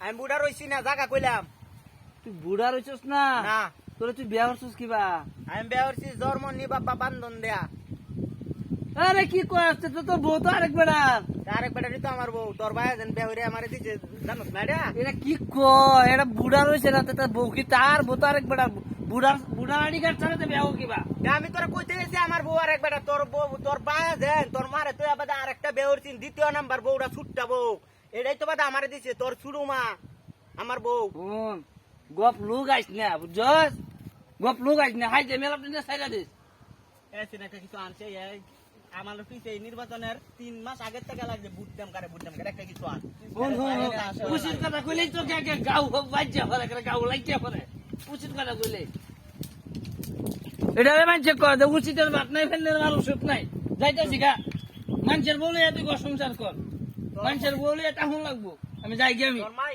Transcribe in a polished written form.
আমি বুড়া রইছি না, জাগা কইলাম। তুই বুড়া রইছস না? না, তোরে তুই বিয়া করছস কিবা? আমি বিয়া করছি জন্ম নি বাবা বান্ধন দেয়া। আরে কি কয় আসছে তো, তোর বউ তো আরেক বেড়া। আরেক বেটারি তো আমার বউ, তোর ভাই যেন বিয়া হইরে আমারে দিছে, জানোস না এটা? এটা কি কয়? এটা বুড়া রইছে না তো, তার বউ কি তার বউ তো আরেক বেড়া। বুড়া আড়ি গাছ ছাড়া তো বিয়া হোক কিবা। আমি তোরা কইতে গেছি আমার বউ আরেক বেটা, তোর বউ তোর ভাই যেন তোর মারে তুই আবার আরেকটা বিয়া করছি, দ্বিতীয় নাম্বার বউটা ছুটটা বউ, এটাই তো বাদা আমারে দিছে তোর ছুড়ু মা আমার বউ। শুন, গপ লুক আইস না, বুঝছস? গপ লুক আইস না, হাই যে মেলা সাইডা দিস। এসে একটা কিছু আনছে, এই আমার পিছে এই নির্বাচনের 3 মাস আগের থেকে লাগছে বুট দাম করে একটা কিছু আন। খুশির কথা কইলেই তো গাও বাজ্যা পরে, গাও লাগিয়া পরে। খুশির কথা কইলে এটা মানুষের কয় যে উচিতের ভাত নাই, ফেললে ওষুধ নাই। যাইতেছি গা, মানুষের বলে তুই সংসার কর, মানুষের বলে এটা হন লাগবো। আমি যাই গিয়ে আমি।